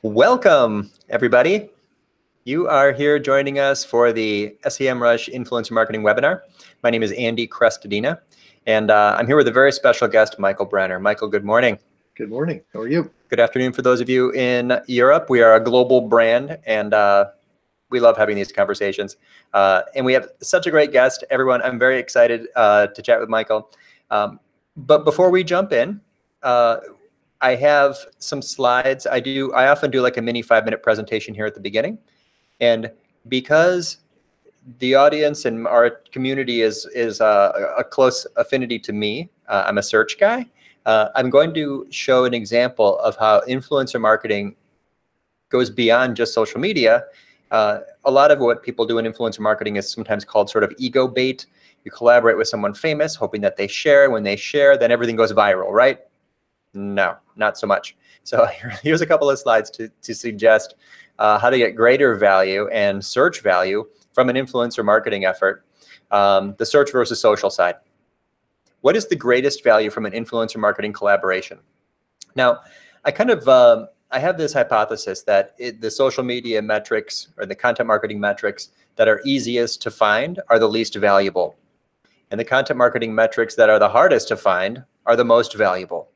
Welcome, everybody. You are here joining us for the SEMrush Influencer Marketing webinar. My name is Andy Crestodina, and I'm here with a very special guest, Michael Brenner. Michael, good morning. Good morning. How are you? Good afternoon for those of you in Europe. We are a global brand, and we love having these conversations. And we have such a great guest. Everyone, I'm very excited to chat with Michael. But before we jump in, I have some slides. I often do like a mini 5-minute presentation here at the beginning. And because the audience and our community is a close affinity to me, I'm a search guy, I'm going to show an example of how influencer marketing goes beyond just social media. A lot of what people do in influencer marketing is sometimes called sort of ego bait. You collaborate with someone famous, hoping that they share. When they share, then everything goes viral, right? No, not so much. So here's a couple of slides to suggest how to get greater value and search value from an influencer marketing effort, the search versus social side. What is the greatest value from an influencer marketing collaboration? Now, I have this hypothesis that the social media metrics or the content marketing metrics that are easiest to find are the least valuable. And the content marketing metrics that are the hardest to find are the most valuable.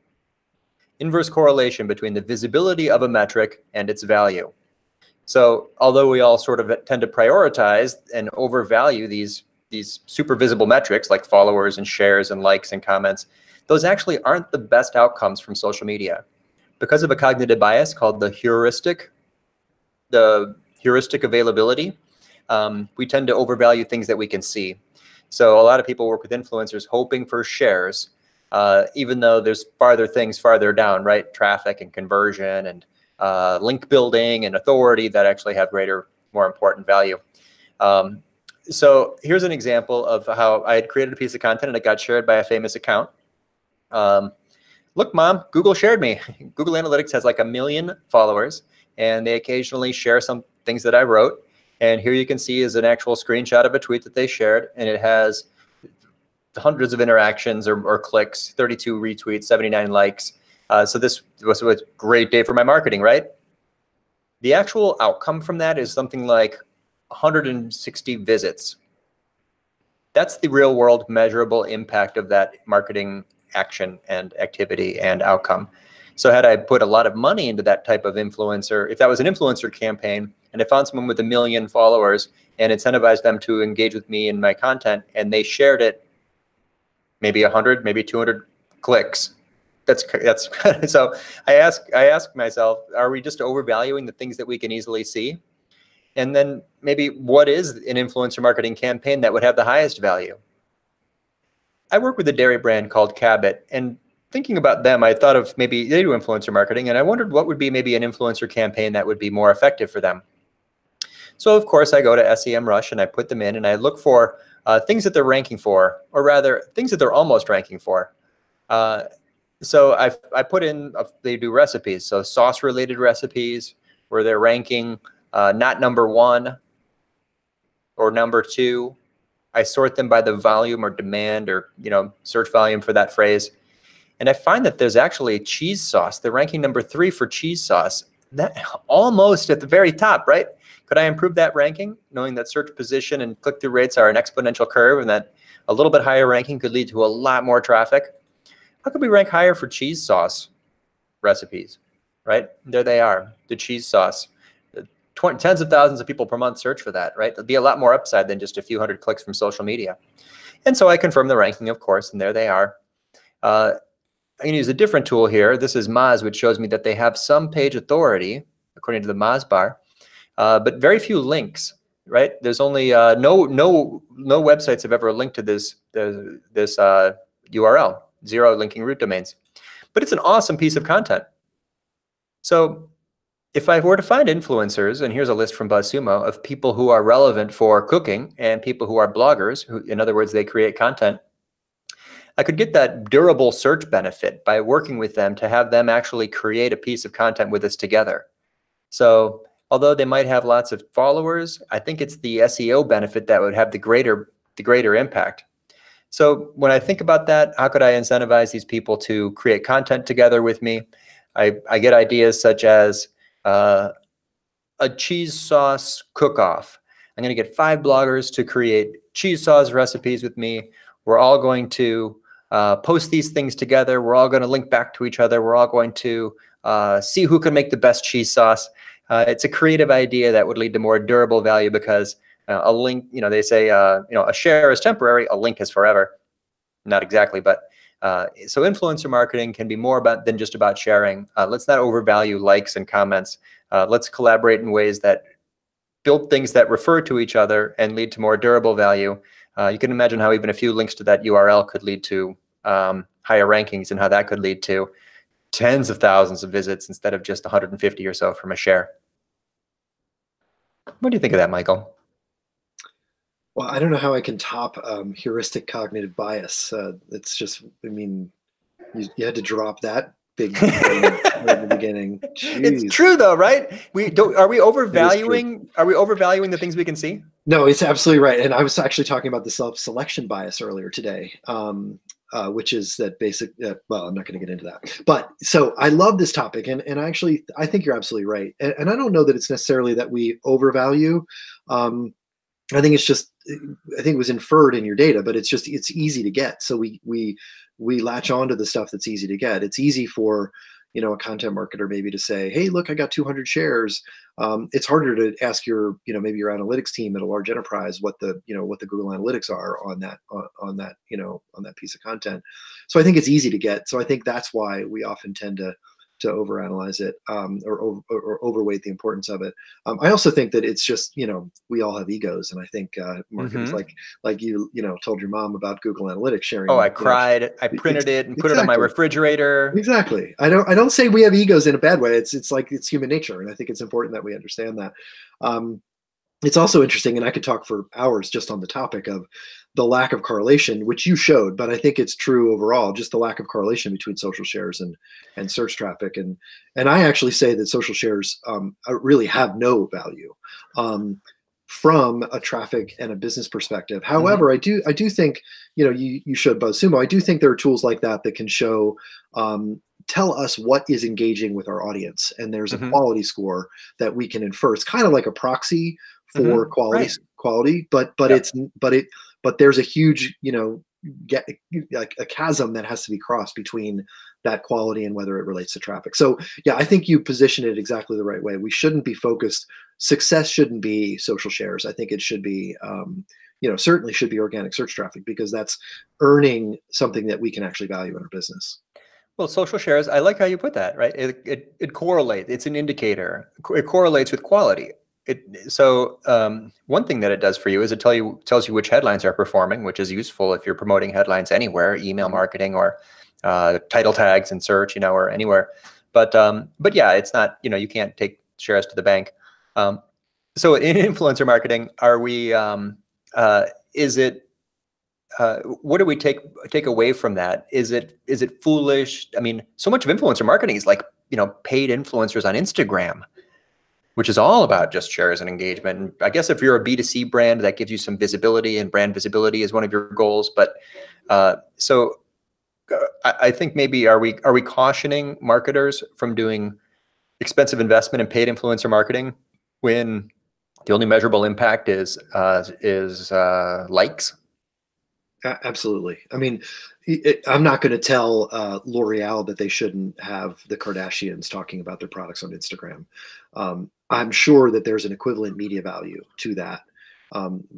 Inverse correlation between the visibility of a metric and its value. So although we all sort of tend to prioritize and overvalue these super visible metrics like followers and shares and likes and comments, those actually aren't the best outcomes from social media. Because of a cognitive bias called the heuristic availability, we tend to overvalue things that we can see. So a lot of people work with influencers hoping for shares, even though there's things farther down, right? Traffic and conversion and link building and authority that actually have greater, more important value. So here's an example of how I had created a piece of content and it got shared by a famous account. Look, Mom, Google shared me. Google Analytics has like 1 million followers, and they occasionally share some things that I wrote. And here you can see is an actual screenshot of a tweet that they shared, and it has hundreds of interactions or clicks, 32 retweets, 79 likes. So this was a great day for my marketing, right? The actual outcome from that is something like 160 visits. That's the real world measurable impact of that marketing action and activity and outcome. So had I put a lot of money into that type of influencer, if that was an influencer campaign and I found someone with 1 million followers and incentivized them to engage with me in my content and they shared it, maybe 100, maybe 200 clicks. That's so I ask myself, are we just overvaluing the things that we can easily see? And then maybe what is an influencer marketing campaign that would have the highest value? I work with a dairy brand called Cabot, and thinking about them, I thought of maybe they do influencer marketing, and I wondered what would be maybe an influencer campaign that would be more effective for them. So of course I go to SEMrush and I put them in and I look for things that they're ranking for, or rather things that they're almost ranking for. So I put in, they do recipes, so sauce related recipes where they're ranking not number 1 or number 2. I sort them by the volume or demand or search volume for that phrase. And I find that there's actually cheese sauce. They're ranking number 3 for cheese sauce. That almost at the very top, right? Could I improve that ranking, knowing that search position and click-through rates are an exponential curve and that a little bit higher ranking could lead to a lot more traffic? How could we rank higher for cheese sauce recipes, right? There they are, the cheese sauce. Tens of thousands of people per month search for that, right? There'd be a lot more upside than just a few hundred clicks from social media. And so I confirm the ranking, of course, and there they are. I can use a different tool here. This is Moz, which shows me that they have some page authority, according to the Moz bar, but very few links, right? There's only no websites have ever linked to this URL, 0 linking root domains. But it's an awesome piece of content. So if I were to find influencers, and here's a list from BuzzSumo of people who are relevant for cooking and people who are bloggers, who, in other words, they create content, I could get that durable search benefit by working with them to have them actually create a piece of content with us together. So although they might have lots of followers, I think it's the SEO benefit that would have the greater impact. So when I think about that, how could I incentivize these people to create content together with me? I get ideas such as a cheese sauce cook-off. I'm going to get 5 bloggers to create cheese sauce recipes with me. We're all going to post these things together. We're all going to link back to each other. We're all going to see who can make the best cheese sauce. It's a creative idea that would lead to more durable value because a link, they say, a share is temporary, a link is forever. Not exactly, but so influencer marketing can be more than just about sharing. Let's not overvalue likes and comments. Let's collaborate in ways that build things that refer to each other and lead to more durable value. You can imagine how even a few links to that URL could lead to higher rankings, and how that could lead to tens of thousands of visits instead of just 150 or so from a share. What do you think of that, Michael? Well, I don't know how I can top heuristic cognitive bias. It's just, I mean, you had to drop that big thing right at the beginning. Jeez. It's true though, right? Are we overvaluing the things we can see? No, it's absolutely right. And I was actually talking about the self-selection bias earlier today, which is that basic, well, I'm not going to get into that. But so I love this topic. And I think you're absolutely right. And I don't know that it's necessarily that we overvalue. I think it's just, I think it was inferred in your data, but it's easy to get. So we latch on to the stuff that's easy to get. It's easy for, a content marketer maybe to say, hey, look, I got 200 shares. It's harder to ask your, maybe your analytics team at a large enterprise what the Google Analytics are on that piece of content. So I think it's easy to get. So I think that's why we often tend to overanalyze it or overweight the importance of it. I also think that it's just, we all have egos. And I think marketers like you told your mom about Google Analytics sharing. Oh, I cried. I printed it and put it on my refrigerator. Exactly. I don't say we have egos in a bad way. It's like, it's human nature. And I think it's important that we understand that. It's also interesting, and I could talk for hours just on the topic of the lack of correlation, which you showed, but I think it's true overall, just the lack of correlation between social shares and search traffic. And I actually say that social shares really have no value from a traffic and a business perspective. However, I do think, you showed BuzzSumo. I do think there are tools like that can show, tell us what is engaging with our audience. And there's a quality score that we can infer. It's kind of like a proxy for quality, but there's a huge, like a chasm that has to be crossed between that quality and whether it relates to traffic. So yeah, I think you position it exactly the right way. We shouldn't be focused. Success shouldn't be social shares. I think it should be, certainly should be organic search traffic, because that's earning something that we can actually value in our business. Well, social shares, I like how you put that, right? It correlates. It's an indicator. It correlates with quality. So one thing that it does for you is it tells you which headlines are performing, which is useful if you're promoting headlines anywhere, email marketing or title tags in search, or anywhere. But yeah, it's not, you can't take shares to the bank. So in influencer marketing, are we? What do we take away from that? Is it foolish? I mean, so much of influencer marketing is like, paid influencers on Instagram, which is all about just shares and engagement. And I guess if you're a B2C brand, that gives you some visibility, and brand visibility is one of your goals. But so I think maybe are we cautioning marketers from doing expensive investment in paid influencer marketing when the only measurable impact is likes? Absolutely. I mean, I'm not going to tell L'Oreal that they shouldn't have the Kardashians talking about their products on Instagram. I'm sure that there's an equivalent media value to that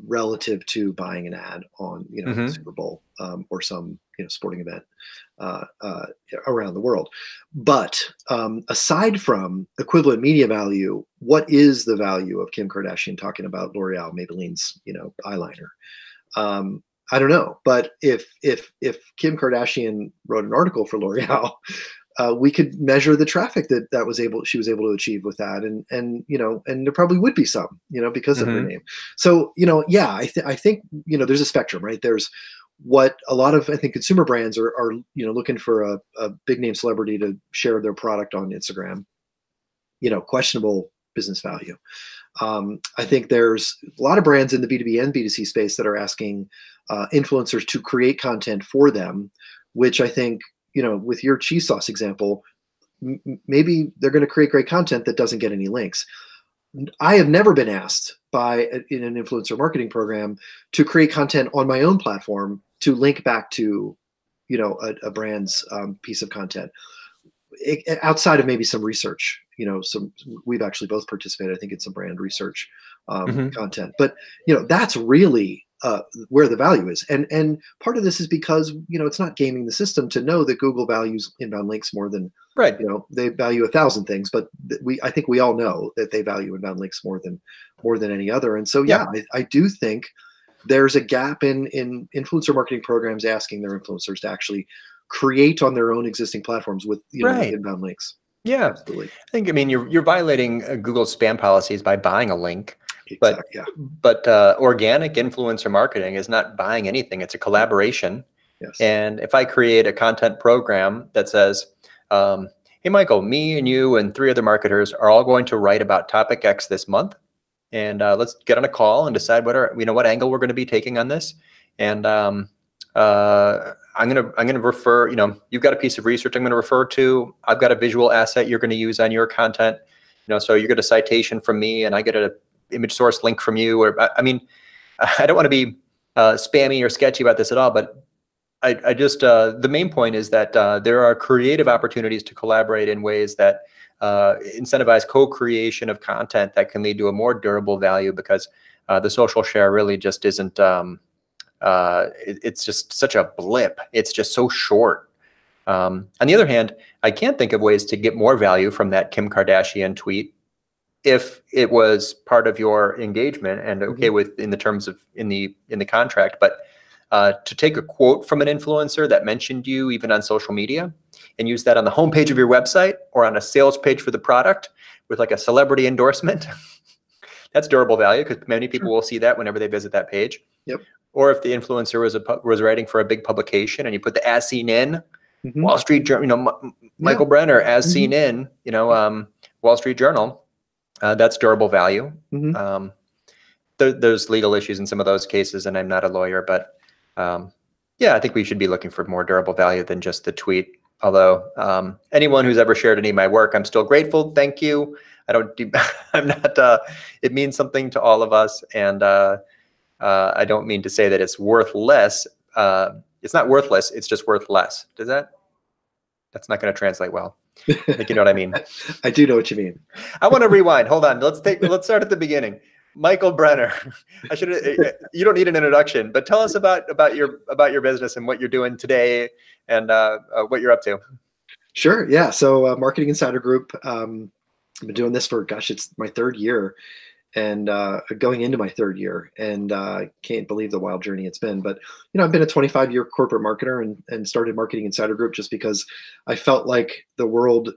relative to buying an ad on, the Super Bowl or some sporting event around the world. But aside from equivalent media value, what is the value of Kim Kardashian talking about L'Oreal Maybelline's eyeliner? I don't know, but if Kim Kardashian wrote an article for L'Oreal, we could measure the traffic she was able to achieve with that, and there probably would be some, because of her name. So yeah, I think there's a spectrum, right? There's what a lot of, I think, consumer brands are looking for a big name celebrity to share their product on Instagram. Questionable business value. I think there's a lot of brands in the B2B and B2C space that are asking influencers to create content for them, which I think, with your cheese sauce example, maybe they're going to create great content that doesn't get any links. I have never been asked in an influencer marketing program to create content on my own platform to link back to, a brand's piece of content. Outside of maybe some research, we've actually both participated, I think, in some brand research content. But that's really where the value is, and part of this is because it's not gaming the system to know that Google values inbound links more than they value 1,000 things, but I think we all know that they value inbound links more than any other. And so I do think there's a gap in influencer marketing programs asking their influencers to actually create on their own existing platforms with inbound links. Yeah, absolutely. I mean you're violating Google's spam policies by buying a link. Exactly, but organic influencer marketing is not buying anything. It's a collaboration. Yes. And if I create a content program that says, hey, Michael, me and you and 3 other marketers are all going to write about topic X this month. And let's get on a call and decide what angle we're going to be taking on this. And I'm going to refer, you've got a piece of research I'm going to refer to. I've got a visual asset you're going to use on your content. So you get a citation from me and I get a image source link from you. Or I mean, I don't want to be spammy or sketchy about this at all, but I just the main point is that there are creative opportunities to collaborate in ways that incentivize co-creation of content that can lead to a more durable value, because the social share really just isn't. It's just such a blip. It's just so short. On the other hand, I can't think of ways to get more value from that Kim Kardashian tweet if it was part of your engagement and okay with in the terms of in the contract. But to take a quote from an influencer that mentioned you even on social media and use that on the homepage of your website or on a sales page for the product with like a celebrity endorsement, that's durable value, because many people will see that whenever they visit that page. Yep. Or if the influencer was writing for a big publication and you put the as seen in Wall Street Journal, Michael Brenner as seen in Wall Street Journal. That's durable value. There's legal issues in some of those cases, and I'm not a lawyer, but I think we should be looking for more durable value than just the tweet. Although anyone who's ever shared any of my work, I'm still grateful. Thank you. I'm not. It means something to all of us, and I don't mean to say that it's worth less. It's not worthless. It's just worth less. That's not going to translate well. I think you know what I mean. I do know what you mean. I want to rewind. Hold on. Let's start at the beginning. Michael Brenner. You don't need an introduction, but tell us about your business and what you're doing today and what you're up to. Sure. Yeah. So Marketing Insider Group. I've been doing this for, it's my 3rd year, and going into my 3rd year, and can't believe the wild journey it's been. But I've been a 25-year corporate marketer and started Marketing Insider Group just because I felt like the world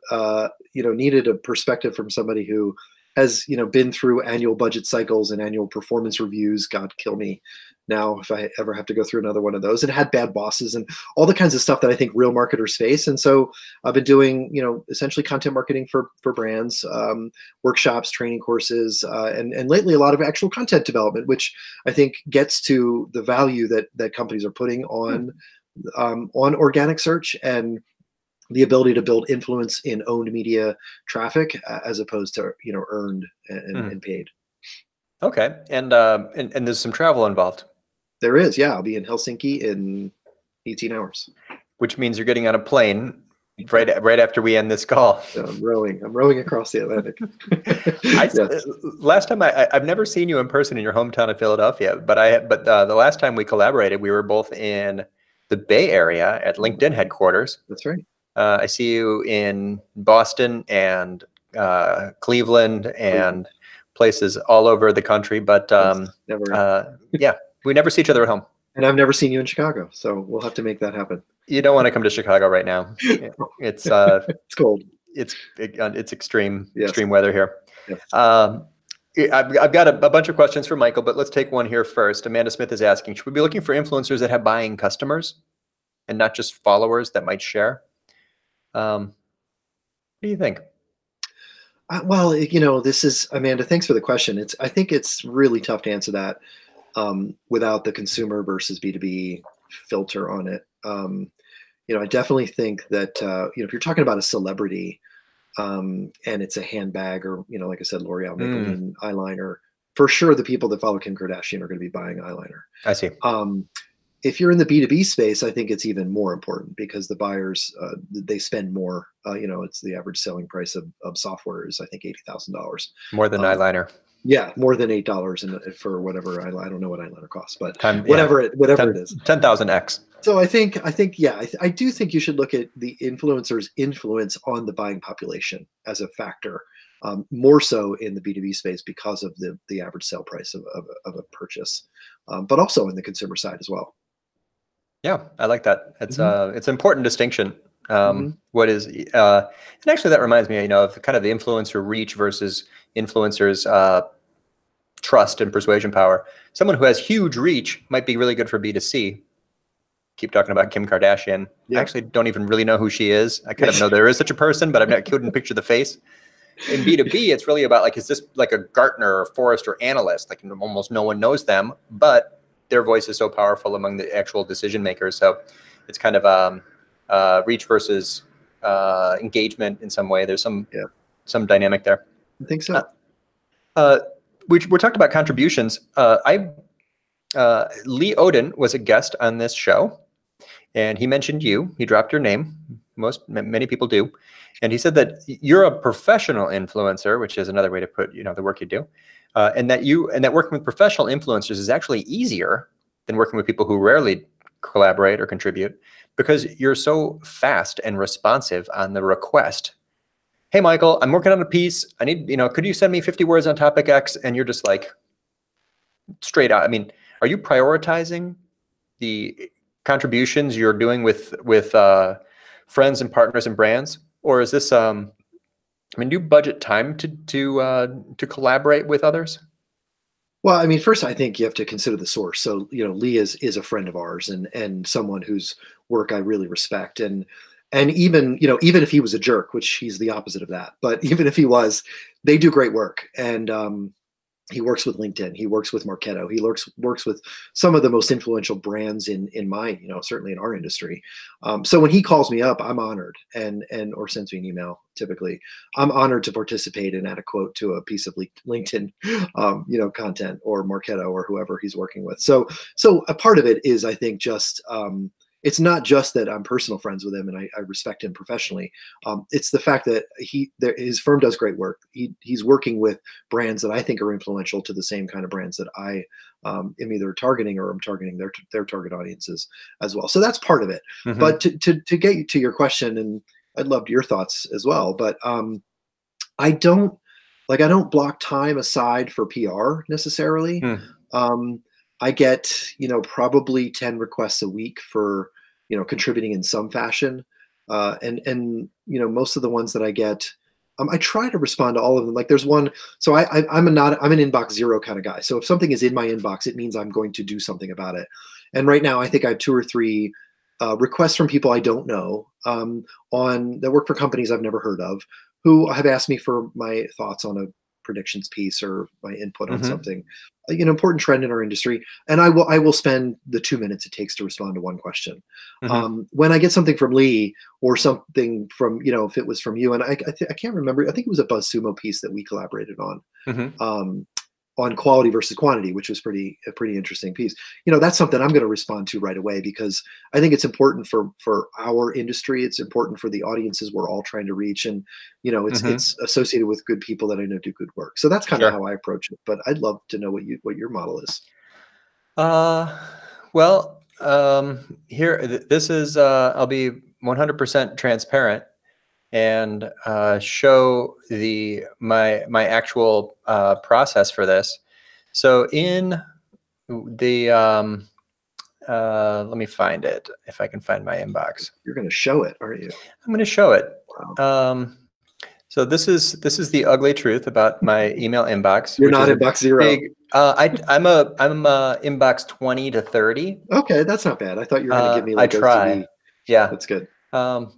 needed a perspective from somebody who has been through annual budget cycles and annual performance reviews. God kill me now if I ever have to go through another one of those, and had bad bosses and all the kinds of stuff that I think real marketers face. And so I've been doing, essentially content marketing for brands, workshops, training courses, and lately a lot of actual content development, which I think gets to the value that companies are putting on organic search and the ability to build influence in owned media traffic as opposed to earned and paid. Okay, and there's some travel involved. There is, yeah. I'll be in Helsinki in 18 hours. Which means you're getting on a plane right after we end this call. So I'm rowing across the Atlantic. Yes. Last time I've never seen you in person in your hometown of Philadelphia, but the last time we collaborated, we were both in the Bay Area at LinkedIn headquarters. That's right. I see you in Boston and Cleveland and places all over the country, but we never see each other at home. And I've never seen you in Chicago, so we'll have to make that happen. You don't want to come to Chicago right now. It's it's cold. It's extreme Yes. extreme weather here. Yes. I've got a bunch of questions for Michael, but let's take one here first. Amanda Smith is asking, should we be looking for influencers that have buying customers and not just followers that might share? What do you think? Well, this is, Amanda, thanks for the question. I think it's really tough to answer that without the consumer versus B2B filter on it. I definitely think that, if you're talking about a celebrity, and it's a handbag, or, like I said, L'Oreal Maybelline eyeliner, for sure the people that follow Kim Kardashian are going to be buying eyeliner. I see. If you're in the B2B space, I think it's even more important, because the buyers, they spend more. It's the average selling price of software is, I think, $80,000. More than eyeliner. Yeah, more than $8 for whatever I don't know what eyeliner costs, but whatever it is. 10,000x. So I think yeah, I do think you should look at the influencer's influence on the buying population as a factor, more so in the B2B space because of the average sale price of a purchase, but also in the consumer side as well. Yeah, I like that. It's it's an important distinction. What is and actually that reminds me, of kind of the influencer reach versus influencers trust and persuasion power. Someone who has huge reach might be really good for B2C. Keep talking about Kim Kardashian. Yeah. I actually don't even really know who she is. I kind of know there is such a person, but I couldn't picture the face. In B2B, it's really about, like, is this like a Gartner or Forrester analyst? Like, almost no one knows them, but their voice is so powerful among the actual decision makers. So it's kind of reach versus engagement in some way. There's some dynamic there. I think so. We're talking about contributions. Lee Odin was a guest on this show, and he mentioned you. He dropped your name. Many people do. And he said that you're a professional influencer, which is another way to put, the work you do. And that working with professional influencers is actually easier than working with people who rarely collaborate or contribute, because you're so fast and responsive on the request. Hey, Michael, I'm working on a piece. I need, could you send me 50 words on topic X? And you're just like straight out. I mean, are you prioritizing the contributions you're doing with friends and partners and brands? Or is this, do you budget time to collaborate with others? Well, I mean, first, I think you have to consider the source. So, Lee is a friend of ours and someone whose work I really respect. And even, even if he was a jerk, which he's the opposite of that, but even if he was, they do great work. And he works with LinkedIn. He works with Marketo. He works with some of the most influential brands in my, certainly in our industry. So when he calls me up, I'm honored, or sends me an email. Typically, I'm honored to participate and add a quote to a piece of LinkedIn, content, or Marketo, or whoever he's working with. So a part of it is, I think, just it's not just that I'm personal friends with him and I respect him professionally. It's the fact that his firm does great work. He's working with brands that I think are influential to the same kind of brands that I am either targeting, or I'm targeting their target audiences as well. So that's part of it. But to get to your question, and I'd love your thoughts as well, but I don't block time aside for PR necessarily. I get, probably 10 requests a week for, contributing in some fashion. And most of the ones that I get, I try to respond to all of them. Like, there's one, so I'm an inbox zero kind of guy. So if something is in my inbox, it means I'm going to do something about it. And right now I think I have 2 or 3 requests from people I don't know, that work for companies I've never heard of, who have asked me for my thoughts on a predictions piece or my input on something, an important trend in our industry. And I will spend the 2 minutes it takes to respond to one question. When I get something from Lee, or something from, if it was from you, and I can't remember, I think it was a BuzzSumo piece that we collaborated on quality versus quantity, which was a pretty interesting piece. That's something I'm going to respond to right away, because I think it's important for our industry. It's important for the audiences we're all trying to reach. And, it's associated with good people that I know do good work. So that's kind of how I approach it, but I'd love to know what your model is. Well, here, this is, I'll be 100% transparent and show my actual process for this. So in the let me find it, if I can find my inbox. You're going to show it, aren't you? I'm going to show it. Wow. So this is the ugly truth about my email inbox. You're not inbox zero. I'm a inbox 20 to 30. Okay, that's not bad. I thought you were going to give me like I try. OCD. Yeah, that's good.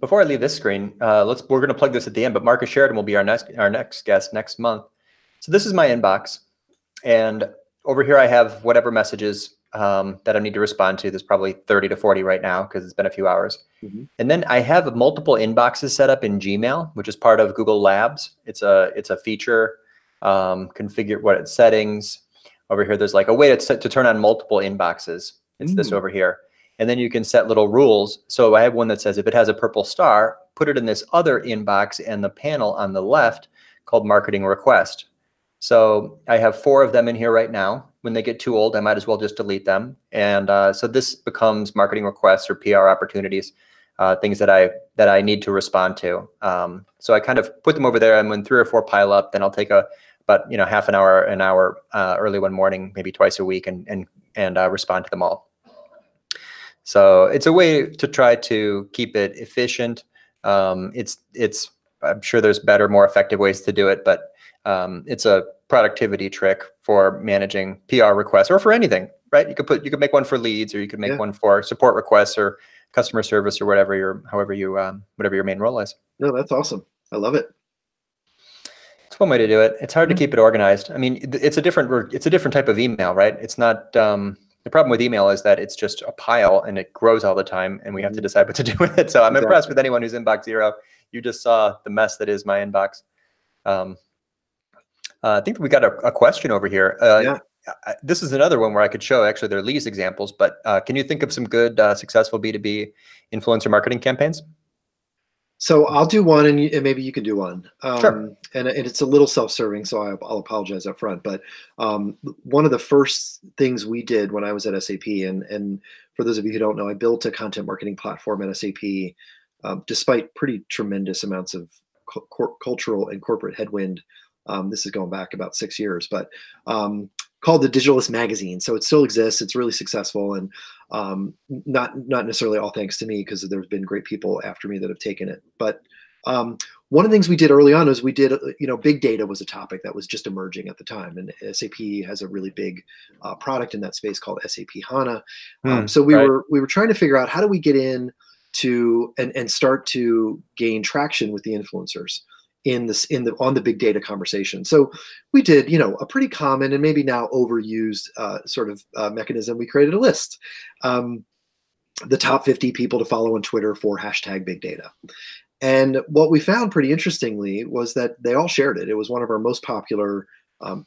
Before I leave this screen, we're going to plug this at the end, but Marcus Sheridan will be our next guest next month. So this is my inbox, and over here I have whatever messages that I need to respond to. There's probably 30 to 40 right now because it's been a few hours. Mm-hmm. And then I have multiple inboxes set up in Gmail, which is part of Google Labs. It's a feature, configure what it's settings. Over here, there's like a way to turn on multiple inboxes. It's this over here. And then you can set little rules. So I have one that says if it has a purple star, put it in this other inbox and the panel on the left called marketing request. So I have 4 of them in here right now. When they get too old, I might as well just delete them. And so this becomes marketing requests or PR opportunities, things that I need to respond to. So I kind of put them over there, and when 3 or 4 pile up, then I'll take about half an hour early one morning, maybe twice a week, and respond to them all. So it's a way to try to keep it efficient. I'm sure there's better, more effective ways to do it, but it's a productivity trick for managing PR requests or for anything, right? You could make one for leads, or you could make one for support requests or customer service or whatever your main role is. No, that's awesome. I love it. It's one way to do it. It's hard to keep it organized. I mean, it's a different type of email, right? It's not, the problem with email is that it's just a pile and it grows all the time, and we have to decide what to do with it. So I'm impressed with anyone who's inbox zero. You just saw the mess that is my inbox. I think we got a question over here. This is another one where I could show actually their least examples, but can you think of some good successful B2B influencer marketing campaigns? So I'll do one, and maybe you can do one. Sure. And it's a little self-serving, so I'll apologize up front. But one of the first things we did when I was at SAP, and for those of you who don't know, I built a content marketing platform at SAP, despite pretty tremendous amounts of cultural and corporate headwind. This is going back about 6 years, but called the Digitalist Magazine. So it still exists. It's really successful, and not necessarily all thanks to me, because there's been great people after me that have taken it. But one of the things we did early on is we did, big data was a topic that was just emerging at the time, and SAP has a really big product in that space called SAP HANA. So we were trying to figure out how do we get in to and start to gain traction with the influencers on the big data conversation. So we did, a pretty common and maybe now overused mechanism. We created a list, the top 50 people to follow on Twitter for #BigData. And what we found pretty interestingly was that they all shared it. It was one of our most popular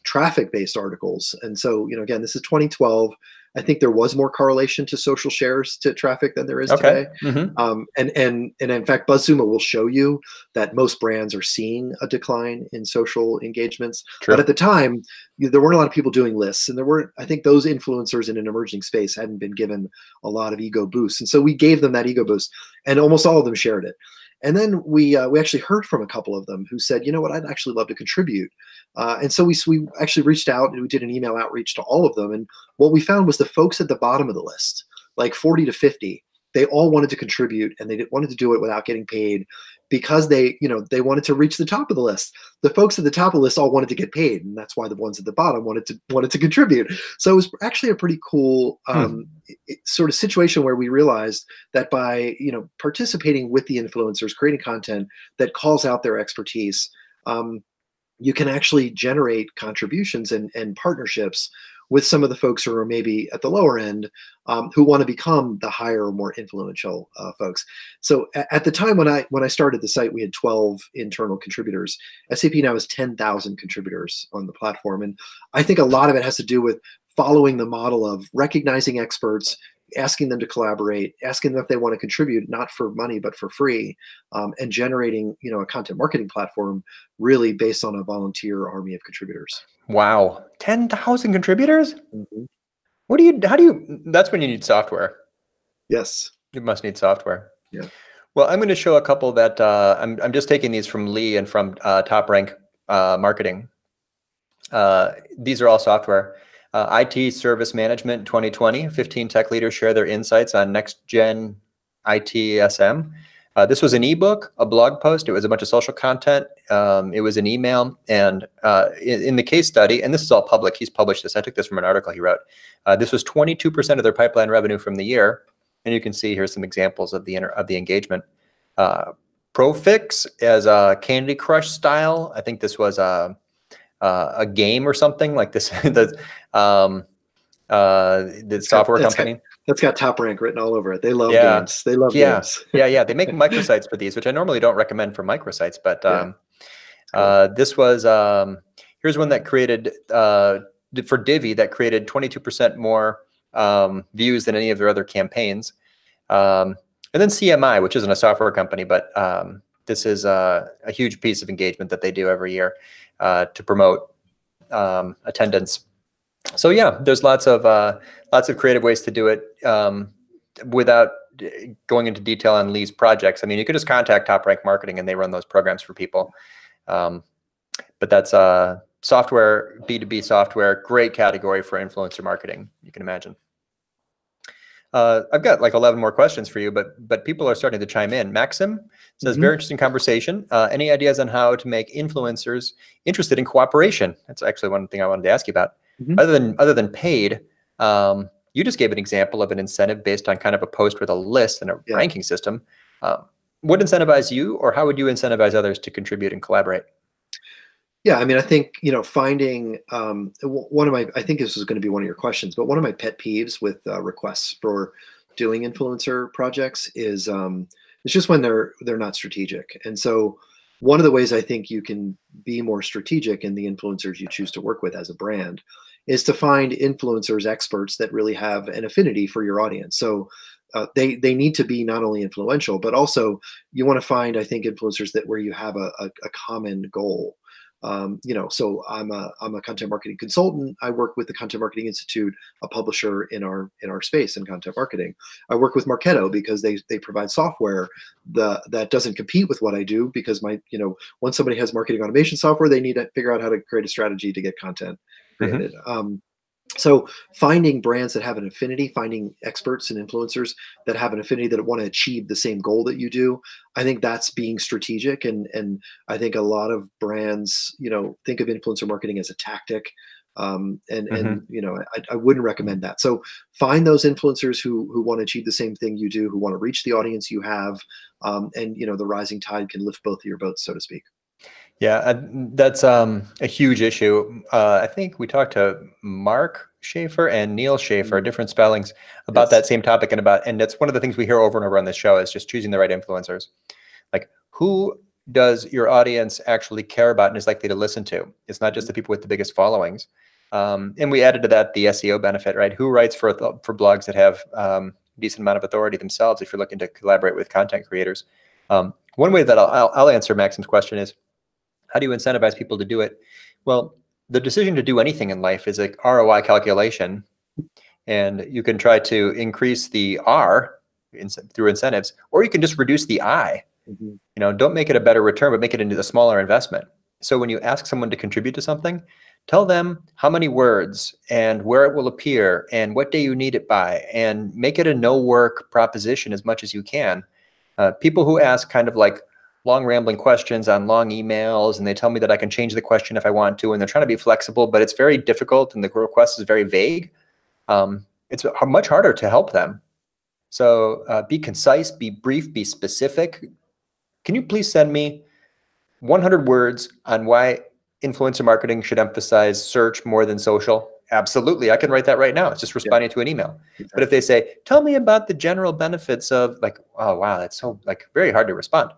traffic-based articles. And so, again, this is 2012. I think there was more correlation to social shares to traffic than there is today. And in fact, BuzzSumo will show you that most brands are seeing a decline in social engagements. But at the time, there weren't a lot of people doing lists, and I think those influencers in an emerging space hadn't been given a lot of ego boosts. And so we gave them that ego boost, and almost all of them shared it. And then we actually heard from a couple of them who said, you know what, I'd actually love to contribute. And so we actually reached out, and we did an email outreach to all of them. And what we found was the folks at the bottom of the list, like 40 to 50, they all wanted to contribute, and they wanted to do it without getting paid, because they wanted to reach the top of the list. The folks at the top of the list all wanted to get paid, and that's why the ones at the bottom wanted to contribute. So it was actually a pretty cool sort of situation where we realized that by participating with the influencers, creating content that calls out their expertise, you can actually generate contributions and partnerships with some of the folks who are maybe at the lower end, who want to become the higher or more influential folks. So at the time when I started the site, we had 12 internal contributors. SAP now has 10,000 contributors on the platform. And I think a lot of it has to do with following the model of recognizing experts, asking them to collaborate, asking them if they want to contribute, not for money, but for free, and generating, a content marketing platform really based on a volunteer army of contributors. Wow. 10,000 contributors? Mm-hmm. That's when you need software. Yes. You must need software. Yeah. Well, I'm going to show a couple that I'm just taking these from Lee and from Top Rank Marketing. These are all software. IT Service Management 2020, 15 tech leaders share their insights on next gen ITSM. This was an ebook, a blog post. It was a bunch of social content. It was an email. And in the case study, and this is all public, he's published this. I took this from an article he wrote. This was 22% of their pipeline revenue from the year. And you can see here's some examples of the engagement. Profix as a Candy Crush style. I think this was a game or something like this. the software company. That's got Top Rank written all over it. They love Yeah. games. They love Yeah. games. Yeah. They make microsites for these, which I normally don't recommend for microsites, but Cool. this was, here's one that created, for Divi, that created 22% more views than any of their other campaigns. And then CMI, which isn't a software company, but this is a huge piece of engagement that they do every year to promote attendance. So yeah, there's lots of creative ways to do it without going into detail on Lee's projects. I mean, you could just contact Top Rank Marketing and they run those programs for people. But that's software, B2B software, great category for influencer marketing, you can imagine. I've got like 11 more questions for you, but people are starting to chime in. Maxim says, very interesting conversation. Any ideas on how to make influencers interested in cooperation? That's actually one thing I wanted to ask you about. Other than paid, you just gave an example of an incentive based on kind of a post with a list and a ranking system. Would incentivize you, or how would you incentivize others to contribute and collaborate? Yeah, I mean, I think, finding one of my, I think this is going to be one of your questions, but one of my pet peeves with requests for doing influencer projects is it's just when they're not strategic. And so one of the ways I think you can be more strategic in the influencers you choose to work with as a brand is to find influencers, experts that really have an affinity for your audience. So they need to be not only influential, but also you want to find, I think, influencers that where you have a common goal. So I'm a content marketing consultant. I work with the Content Marketing Institute, a publisher in our space in content marketing. I work with Marketo because they provide software that doesn't compete with what I do, because once somebody has marketing automation software, they need to figure out how to create a strategy to get content created. So finding brands that have an affinity, finding experts and influencers that have an affinity that want to achieve the same goal that you do, I think that's being strategic. And I think a lot of brands, think of influencer marketing as a tactic. I wouldn't recommend that. So find those influencers who want to achieve the same thing you do, who want to reach the audience you have. And the rising tide can lift both of your boats, so to speak. Yeah, that's a huge issue. I think we talked to Mark Schaefer and Neil Schaefer, different spellings, about that same topic, and that's one of the things we hear over and over on this show is just choosing the right influencers. Like, who does your audience actually care about and is likely to listen to? It's not just the people with the biggest followings. And we added to that the SEO benefit, right? Who writes for blogs that have a decent amount of authority themselves if you're looking to collaborate with content creators? One way that I'll answer Maxim's question is, how do you incentivize people to do it? Well, the decision to do anything in life is a ROI calculation, and you can try to increase the R through incentives, or you can just reduce the I. Don't make it a better return, but make it into a smaller investment. So when you ask someone to contribute to something, tell them how many words and where it will appear and what day you need it by, and make it a no work proposition as much as you can. People who ask kind of like long rambling questions on long emails, and they tell me that I can change the question if I want to, and they're trying to be flexible, but it's very difficult and the request is very vague. It's much harder to help them. So be concise, be brief, be specific. Can you please send me 100 words on why influencer marketing should emphasize search more than social? Absolutely, I can write that right now. It's just responding to an email. Exactly. But if they say, tell me about the general benefits of, like, oh wow, that's so very hard to respond.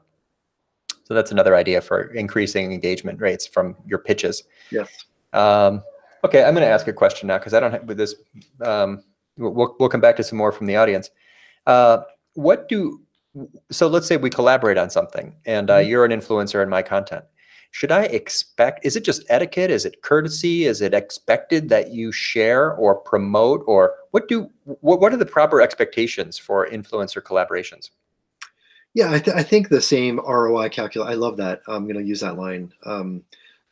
So that's another idea for increasing engagement rates from your pitches. Yes. Okay, I'm going to ask a question now because I don't have with this. We'll come back to some more from the audience. So let's say we collaborate on something, and you're an influencer in my content. Should I expect? Is it just etiquette? Is it courtesy? Is it expected that you share or promote, or what are the proper expectations for influencer collaborations? Yeah, I think the same ROI calculation. I love that. I'm going to use that line.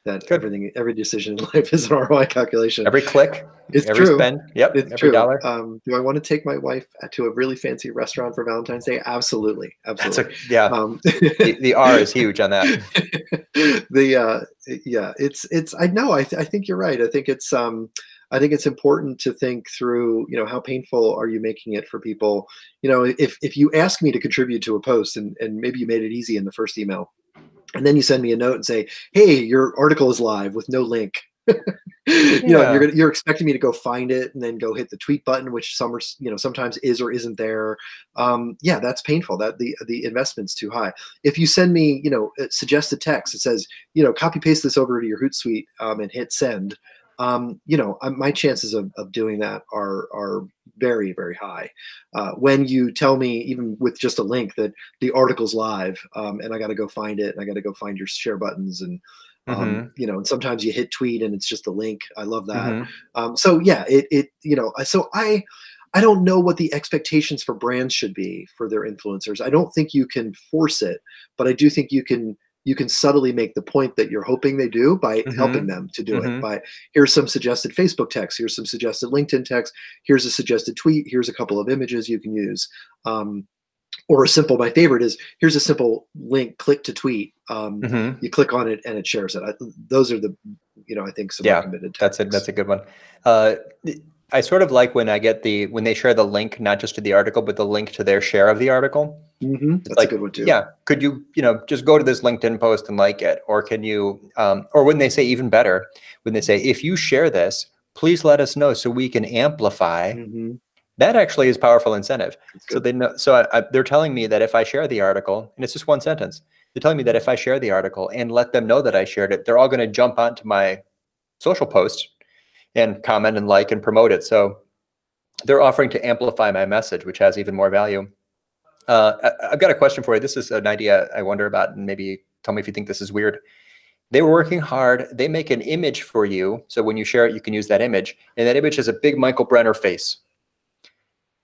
That every decision in life is an ROI calculation. Every click, every true. Spend, yep, it's every true. dollar. Do I want to take my wife to a really fancy restaurant for Valentine's Day? Absolutely, absolutely. The R is huge on that. I think you're right. I think it's important to think through, how painful are you making it for people? If you ask me to contribute to a post and maybe you made it easy in the first email, and then you send me a note and say, hey, your article is live with no link. You know, and Yeah. you're expecting me to go find it and then go hit the tweet button, which some are, sometimes is or isn't there. Yeah, that's painful. That the investment's too high. If you send me, a suggested text that says, copy paste this over to your Hootsuite and hit send, my chances of doing that are very, very high. When you tell me, even with just a link, that the article's live, and I got to go find it, and I got to go find your share buttons, and and sometimes you hit tweet and it's just a link. I love that. So yeah, so I don't know what the expectations for brands should be for their influencers. I don't think you can force it, but I do think you can subtly make the point that you're hoping they do by helping them to do it. By, here's some suggested Facebook text, here's some suggested LinkedIn text, here's a suggested tweet, here's a couple of images you can use. Or a simple, my favorite is, here's a simple link, click to tweet. You click on it and it shares it. Those are the, I think some recommended tactics. That's a good one. I sort of like when they share the link, not just to the article, but the link to their share of the article. That's like a good one too. Yeah. Could you, just go to this LinkedIn post and like it? Or can you, or when they say, even better, when they say, if you share this, please let us know so we can amplify. That actually is powerful incentive. So they know. So they're telling me that if I share the article, and it's just one sentence, they're telling me that if I share the article and let them know that I shared it, they're all going to jump onto my social post and comment and like and promote it. So they're offering to amplify my message, which has even more value. I've got a question for you. This is an idea I wonder about, and maybe tell me if you think this is weird. They were working hard. They make an image for you. So when you share it, you can use that image. And that image is a big Michael Brenner face.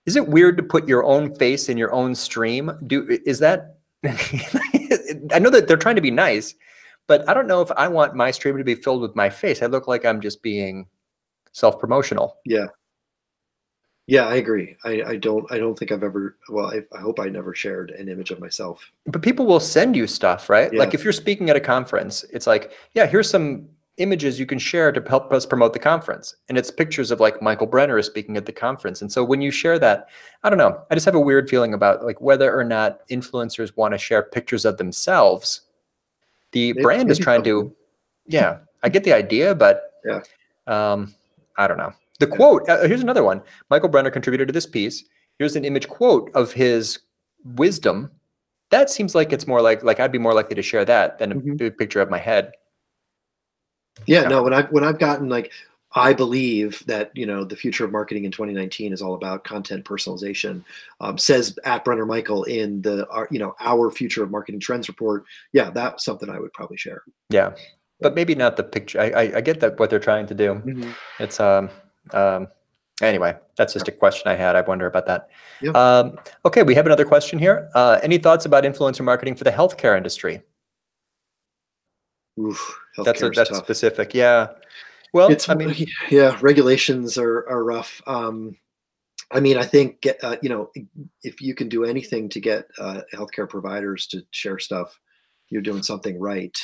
Is it weird to put your own face in your own stream? Is that, I know that they're trying to be nice, but I don't know if I want my stream to be filled with my face. I look like I'm just being self-promotional. Yeah. Yeah, I agree. I don't think I've ever, well, I hope I never shared an image of myself. But people will send you stuff, right? Yeah. Like if you're speaking at a conference, it's like, yeah, here's some images you can share to help us promote the conference. And it's pictures of like Michael Brenner is speaking at the conference. And so when you share that, I don't know, I just have a weird feeling about like whether or not influencers want to share pictures of themselves. The brand is trying to, yeah, I get the idea, but yeah, I don't know. The quote, here's another one. Michael Brenner contributed to this piece. Here's an image quote of his wisdom. That seems like it's more like I'd be more likely to share that than a big picture of my head. Yeah, no, when I've gotten like, I believe that, the future of marketing in 2019 is all about content personalization, says at Brenner Michael in the, our future of marketing trends report. Yeah, that's something I would probably share. Yeah, but maybe not the picture. I get that what they're trying to do. It's, anyway, that's just a question I had. I wonder about that. Yeah. Okay, we have another question here. Any thoughts about influencer marketing for the healthcare industry? Oof, that's tough. Specific. Yeah. Well, yeah, regulations are rough. I think, if you can do anything to get healthcare providers to share stuff, you're doing something right.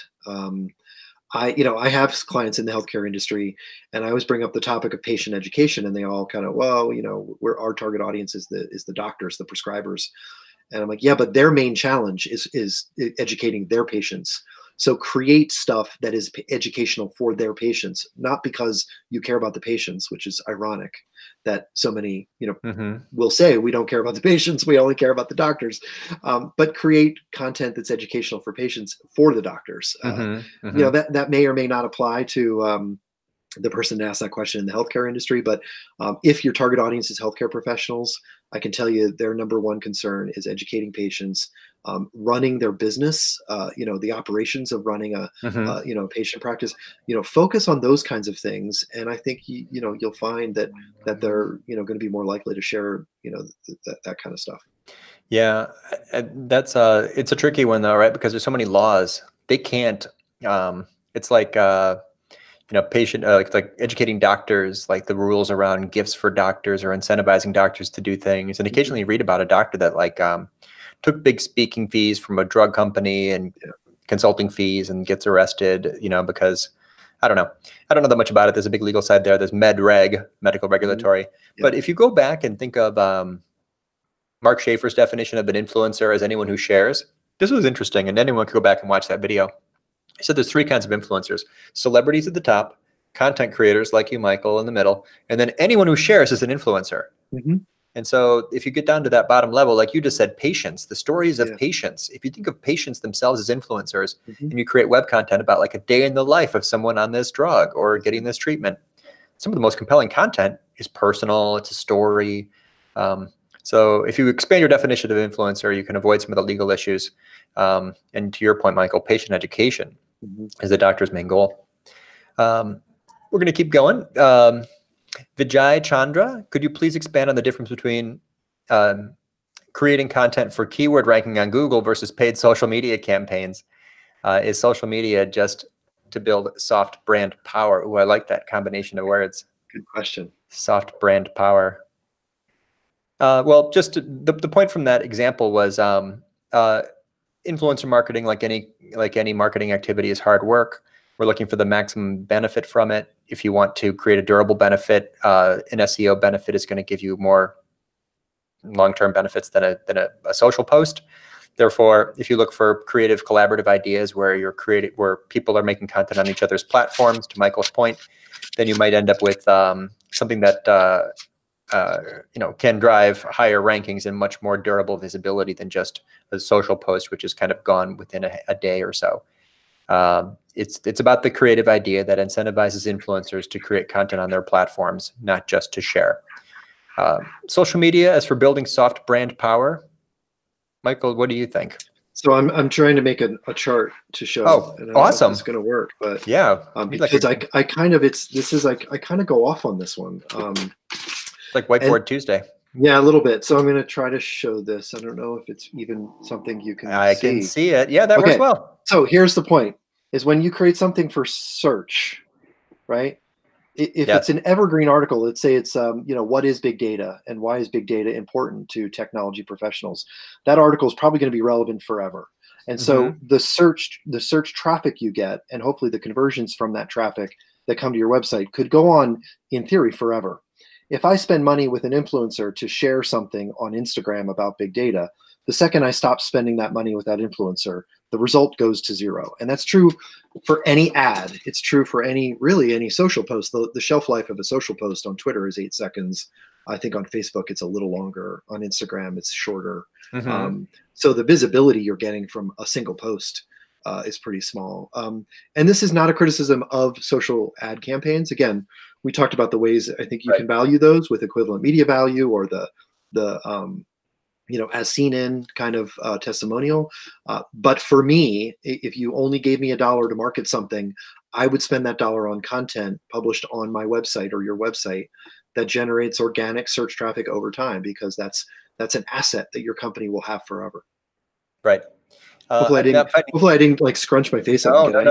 I have clients in the healthcare industry, and I always bring up the topic of patient education, and they all kind of, well, our target audience is the doctors, the prescribers. And I'm like, yeah, but their main challenge is educating their patients. So create stuff that is educational for their patients, not because you care about the patients, which is ironic that so many, will say we don't care about the patients, we only care about the doctors. But create content that's educational for patients for the doctors. That may or may not apply to the person that asked that question in the healthcare industry. But if your target audience is healthcare professionals, I can tell you their number one concern is educating patients, running their business, the operations of running a patient practice, focus on those kinds of things. And I think, you'll find that they're, going to be more likely to share, that kind of stuff. Yeah, that's it's a tricky one though, right? Because there's so many laws. They can't, it's like, patient, like educating doctors, like the rules around gifts for doctors or incentivizing doctors to do things. And occasionally you read about a doctor that like took big speaking fees from a drug company and consulting fees and gets arrested, because I don't know that much about it. There's a big legal side there. There's medical regulatory. But if you go back and think of Mark Schaefer's definition of an influencer as anyone who shares, this was interesting. And anyone could go back and watch that video. He said there's three kinds of influencers: celebrities at the top, content creators like you, Michael, in the middle, and then anyone who shares is an influencer. Mm-hmm. And so if you get down to that bottom level, like you just said, patients, the stories of patients, if you think of patients themselves as influencers, and you create web content about like a day in the life of someone on this drug or getting this treatment, some of the most compelling content is personal, it's a story. So if you expand your definition of influencer, you can avoid some of the legal issues. And to your point, Michael, patient education is the doctor's main goal. We're going to keep going. Vijay Chandra, could you please expand on the difference between creating content for keyword ranking on Google versus paid social media campaigns? Is social media just to build soft brand power? Ooh, I like that combination of words. Good question. Soft brand power. Well, just the point from that example was influencer marketing, like any marketing activity, is hard work. We're looking for the maximum benefit from it. If you want to create a durable benefit, an SEO benefit is going to give you more long-term benefits than a social post. Therefore, if you look for creative, collaborative ideas where where people are making content on each other's platforms, to Michael's point, then you might end up with something that can drive higher rankings and much more durable visibility than just a social post, which is kind of gone within a day or so. It's about the creative idea that incentivizes influencers to create content on their platforms, not just to share. Social media, as for building soft brand power, Michael, what do you think? So I'm trying to make a chart to show. Oh, and I don't awesome! know if it's going to work, but yeah, because I kind of go off on this one. Like Whiteboard Tuesday. Yeah, a little bit. So I'm going to try to show this. I don't know if it's even something you can see. I can see it. Yeah, that works well. So here's the point: is when you create something for search, right? If it's an evergreen article, let's say it's what is big data and why is big data important to technology professionals, that article is probably going to be relevant forever. And so the search traffic you get, and hopefully the conversions from that traffic that come to your website, could go on in theory forever. If I spend money with an influencer to share something on Instagram about big data, the second I stop spending that money with that influencer, the result goes to zero. And that's true for any ad. It's true for any social post. The shelf life of a social post on Twitter is 8 seconds. I think on Facebook, it's a little longer. On Instagram, it's shorter. So the visibility you're getting from a single post is pretty small. And this is not a criticism of social ad campaigns. Again, we talked about the ways I think you can value those with equivalent media value, or the as seen in kind of testimonial. But for me, if you only gave me $1 to market something, I would spend that dollar on content published on my website or your website that generates organic search traffic over time, because that's an asset that your company will have forever. Right. Hopefully I didn't like scrunch my face up. No.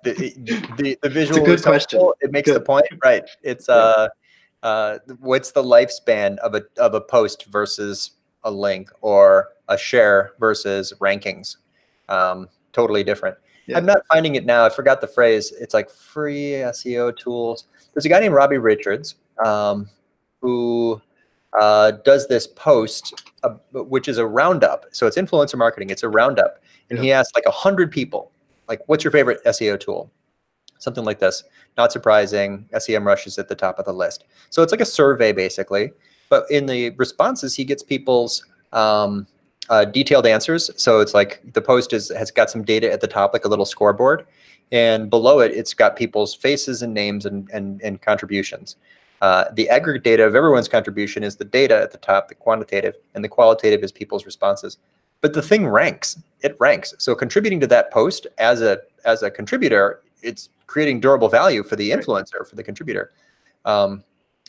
The visual. It's a good question. It makes the point, right? It's what's the lifespan of a post versus a link, or a share versus rankings? Totally different. I'm not finding it now. I forgot the phrase. It's like free SEO tools. There's a guy named Robbie Richards who does this post, which is a roundup. So it's influencer marketing. It's a roundup. And he asked like 100 people, like, what's your favorite SEO tool? Something like this. Not surprising, SEMrush is at the top of the list. So it's like a survey, basically. But in the responses, he gets people's detailed answers. So it's like the post has got some data at the top, like a little scoreboard. And below it, it's got people's faces and names and contributions. The aggregate data of everyone's contribution is the data at the top, the quantitative, and the qualitative is people's responses. But the thing ranks. It ranks. So contributing to that post as a contributor, it's creating durable value for the influencer, for the contributor.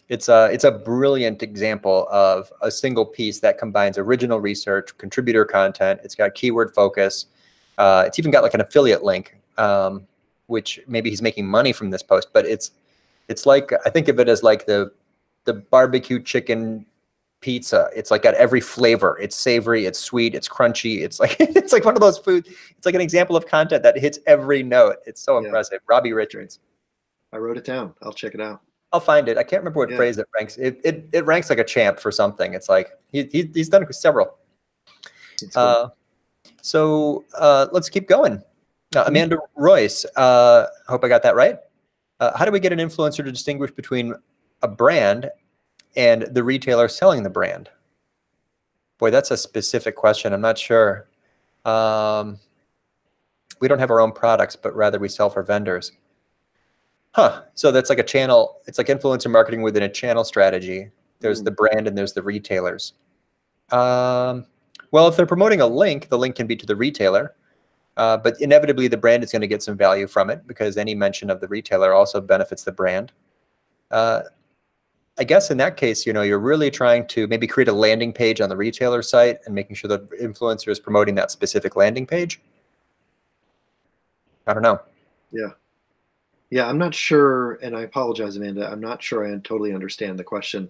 It's a brilliant example of a single piece that combines original research, contributor content. It's got keyword focus. It's even got like an affiliate link, which maybe he's making money from this post, but it's like, I think of it as like the barbecue chicken pizza. It's like got every flavor. It's savory, it's sweet, it's crunchy. It's like it's like one of those foods. It's like an example of content that hits every note. It's so impressive. Robbie Richards. I wrote it down. I'll check it out. I'll find it. I can't remember what phrase it ranks. It ranks like a champ for something. It's like he's done several. Cool. So let's keep going. Amanda Royce. Hope I got that right. How do we get an influencer to distinguish between a brand and the retailer selling the brand? Boy, that's a specific question. I'm not sure. We don't have our own products, but rather we sell for vendors. So that's like a channel. It's like influencer marketing within a channel strategy. There's the brand and there's the retailers. Well, if they're promoting a link, the link can be to the retailer. But inevitably, the brand is going to get some value from it because any mention of the retailer also benefits the brand. I guess in that case, you're really trying to maybe create a landing page on the retailer site and making sure the influencer is promoting that specific landing page. I don't know. Yeah, I'm not sure, and I apologize, Amanda. I'm not sure I totally understand the question.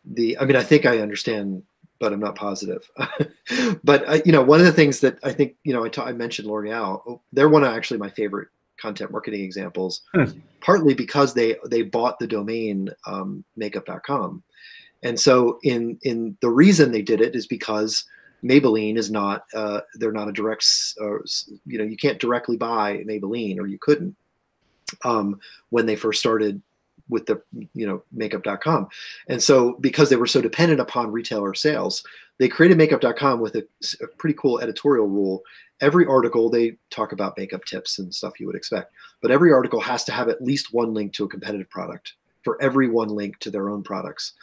I mean, I think I understand, but I'm not positive. But one of the things that I think, I mentioned L'Oreal. They're one of actually my favorite content marketing examples, partly because they bought the domain makeup.com, and so in the reason they did it is because Maybelline is not they're not a direct you can't directly buy Maybelline, or you couldn't when they first started with the makeup.com. And so because they were so dependent upon retailer sales, they created makeup.com with a pretty cool editorial rule. Every article, they talk about makeup tips and stuff you would expect, but every article has to have at least one link to a competitive product for every one link to their own products.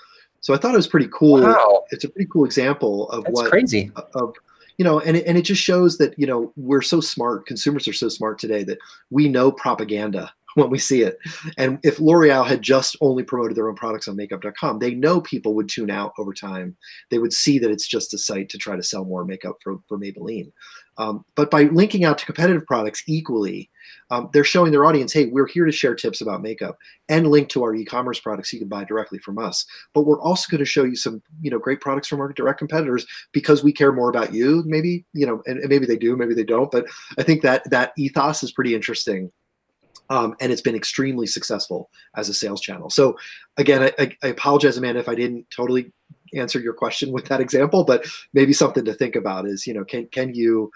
So I thought it was pretty cool. Wow. It's a pretty cool example of That's crazy. And it just shows that, we're so smart. Consumers are so smart today that we know propaganda when we see it. And if L'Oreal had just only promoted their own products on makeup.com, they know people would tune out over time. They would see that it's just a site to try to sell more makeup for Maybelline. But by linking out to competitive products equally, they're showing their audience, hey, we're here to share tips about makeup and link to our e-commerce products you can buy directly from us. But we're also going to show you some, great products from our direct competitors because we care more about you. Maybe, and maybe they do, maybe they don't. But I think that ethos is pretty interesting. And it's been extremely successful as a sales channel. So again, I apologize, Amanda, if I didn't totally answer your question with that example, but maybe something to think about is, can you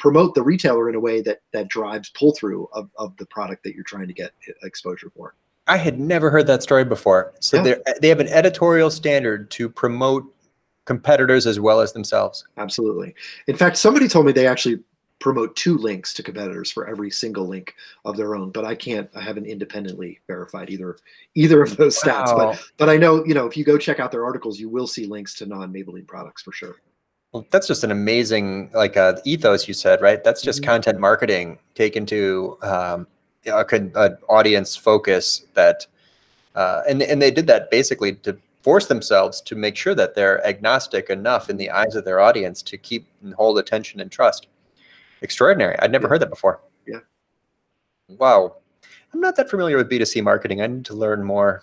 promote the retailer in a way that drives pull through of the product that you're trying to get exposure for? I had never heard that story before. So they have an editorial standard to promote competitors as well as themselves. Absolutely. In fact, somebody told me they actually promote 2 links to competitors for every single link of their own, but I haven't independently verified either of those stats. Wow. But I know, if you go check out their articles, you will see links to non-Maybelline products for sure. Well, that's just an amazing ethos you said, right? That's just content marketing taken to an audience focus that, and they did that basically to force themselves to make sure that they're agnostic enough in the eyes of their audience to keep and hold attention and trust. Extraordinary. I'd never heard that before. Yeah. Wow. I'm not that familiar with B2C marketing. I need to learn more.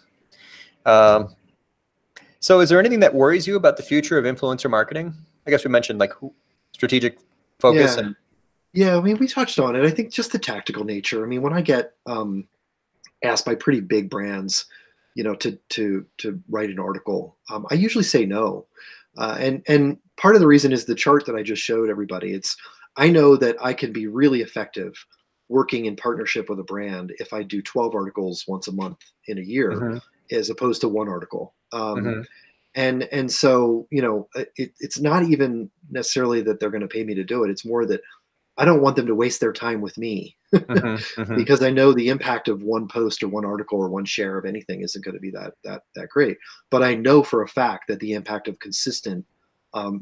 So is there anything that worries you about the future of influencer marketing? I guess we mentioned strategic focus. Yeah, I mean, we touched on it. I think just the tactical nature. I mean, when I get asked by pretty big brands, to write an article, I usually say no. And part of the reason is the chart that I just showed everybody. I know that I can be really effective working in partnership with a brand if I do 12 articles once a month in a year, as opposed to 1 article. And so, it's not even necessarily that they're going to pay me to do it. It's more that I don't want them to waste their time with me because I know the impact of 1 post or 1 article or 1 share of anything isn't going to be that great. But I know for a fact that the impact of consistent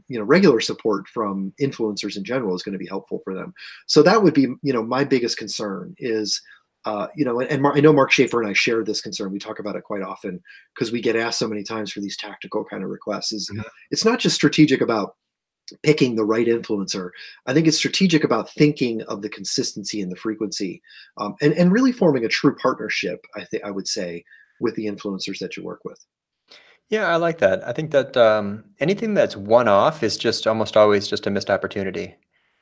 regular support from influencers in general is going to be helpful for them. So that would be, my biggest concern is, and I know Mark Schaefer and I share this concern. We talk about it quite often because we get asked so many times for these tactical kind of requests. It's not just strategic about picking the right influencer. I think it's strategic about thinking of the consistency and the frequency, and really forming a true partnership, I would say, with the influencers that you work with. Yeah, I like that. I think that anything that's one-off is just almost always just a missed opportunity.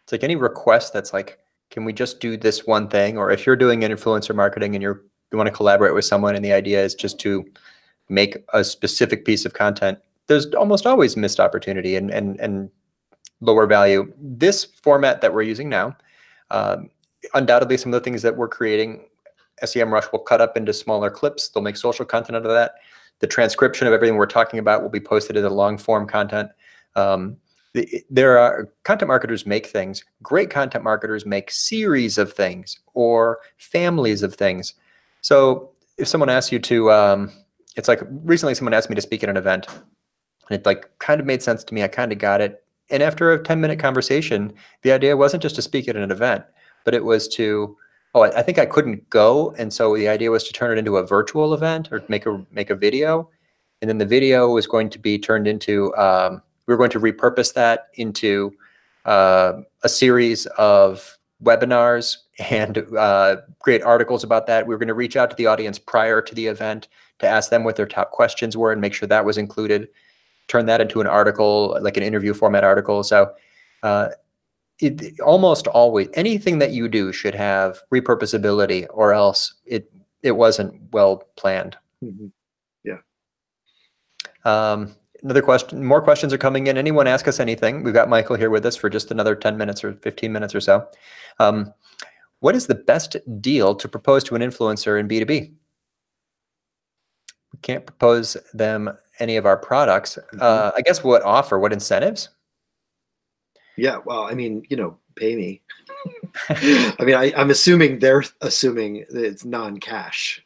It's like any request that's like, can we just do this one thing? Or if you're doing an influencer marketing and you want to collaborate with someone and the idea is just to make a specific piece of content, there's almost always missed opportunity and lower value. This format that we're using now, undoubtedly some of the things that we're creating SEMrush will cut up into smaller clips. They'll make social content out of that. The transcription of everything we're talking about will be posted as a long form content. There are content marketers make things. Great content marketers make series of things or families of things. So if someone asks you to, it's like recently someone asked me to speak at an event, and it like kind of made sense to me. I kind of got it. And after a 10-minute conversation, the idea wasn't just to speak at an event, but it was to, I think I couldn't go. And so the idea was to turn it into a virtual event or make a video. And then the video was going to be turned into, we were going to repurpose that into a series of webinars and create articles about that. We were going to reach out to the audience prior to the event to ask them what their top questions were and make sure that was included. Turn that into an article, like an interview format article. So almost always, anything that you do should have repurposability, or else it wasn't well planned. Mm-hmm. Yeah. Another question, more questions are coming in. Anyone ask us anything? We've got Michael here with us for just another 10 minutes or 15 minutes or so. What is the best deal to propose to an influencer in B2B? We can't propose them any of our products. I guess what incentives? Yeah, well, I mean, pay me. I mean, I'm assuming they're assuming that it's non-cash.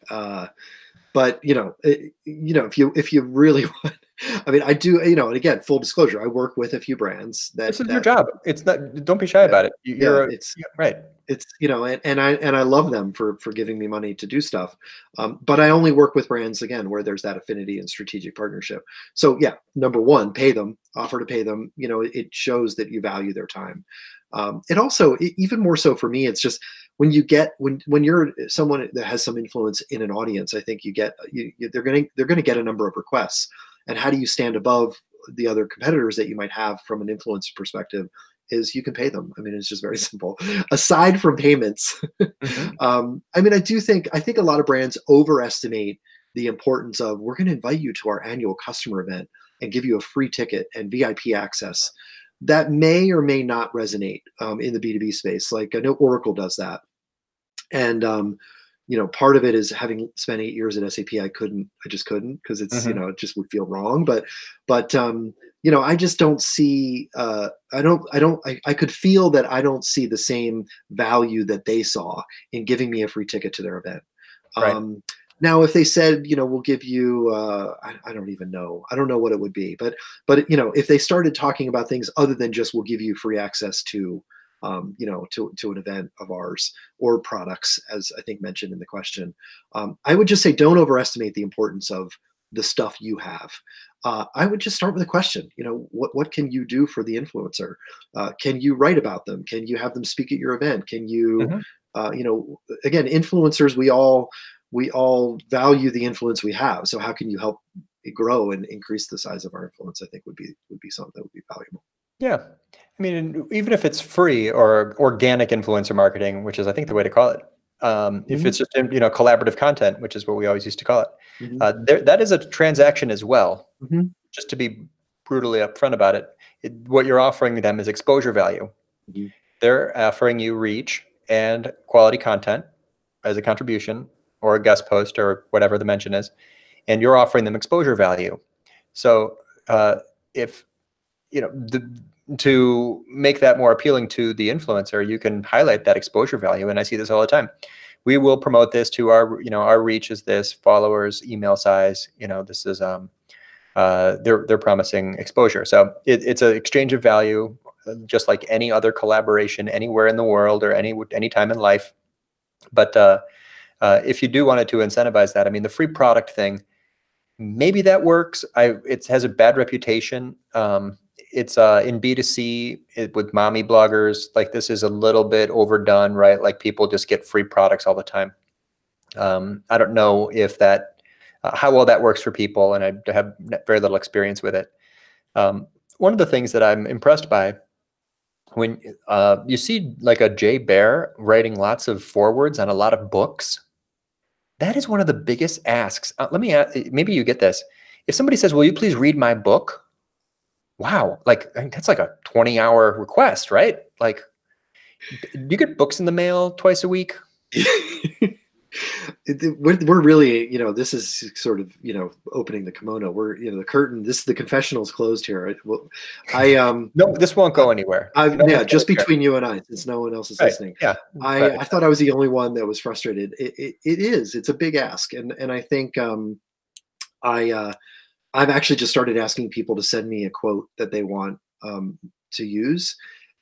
But if you really want, I mean, I do, and again, full disclosure, I work with a few brands that this is your job. It's not, don't be shy about it. Right. It's, and I love them for giving me money to do stuff. But I only work with brands, again, where there's that affinity and strategic partnership. So yeah, number one, pay them, offer to pay them. It shows that you value their time. It also, even more so for me, it's just when you're someone that has some influence in an audience, I think they're going to get a number of requests. And how do you stand above the other competitors that you might have from an influence perspective? Is you can pay them. I mean, it's just very simple. Aside from payments, I mean, I think a lot of brands overestimate the importance of, we're going to invite you to our annual customer event and give you a free ticket and VIP access. That may or may not resonate in the B2B space. Like, I know Oracle does that. And, part of it is, having spent 8 years at SAP, I just couldn't, because it's, it just would feel wrong. But I just don't see, I could feel that I don't see the same value that they saw in giving me a free ticket to their event. Right. Now, if they said, we'll give you, I don't even know. I don't know what it would be, but if they started talking about things other than just, we'll give you free access to, to an event of ours or products, as I think mentioned in the question, I would just say, don't overestimate the importance of the stuff you have. I would just start with a question. What can you do for the influencer? Can you write about them? Can you have them speak at your event? Can you, again, influencers, we all value the influence we have. So how can you help it grow and increase the size of our influence? I think would be something that would be valuable. Yeah. I mean, even if it's free or organic influencer marketing, which is, I think, the way to call it. If it's just, collaborative content, which is what we always used to call it, that is a transaction as well. Just to be brutally upfront about it, what you're offering them is exposure value. They're offering you reach and quality content as a contribution or a guest post or whatever the mention is, and you're offering them exposure value. So if to make that more appealing to the influencer, you can highlight that exposure value. And I see this all the time. We will promote this to our reach is this, followers, email size, this is, they're promising exposure. So it's an exchange of value, just like any other collaboration anywhere in the world or any time in life. But if you do want to incentivize that, I mean, the free product thing, maybe that works. It has a bad reputation. It's in B2C with mommy bloggers, like, this is a little bit overdone, right? Like, people just get free products all the time. I don't know if how well that works for people, and I have very little experience with it. One of the things that I'm impressed by, when you see like a Jay Baer writing lots of forewords on a lot of books, that is one of the biggest asks. Let me ask, maybe you get this. If somebody says, will you please read my book? Wow, like, that's like a 20-hour request, right? Like, do you get books in the mail twice a week? We're really, this is sort of, opening the kimono. We're, the curtain. The confessional is closed here. Well, No, this won't go anywhere. No yeah, just between you and I, since no one else is listening. Yeah, I thought I was the only one that was frustrated. It is. It's a big ask, and I think I've actually just started asking people to send me a quote that they want to use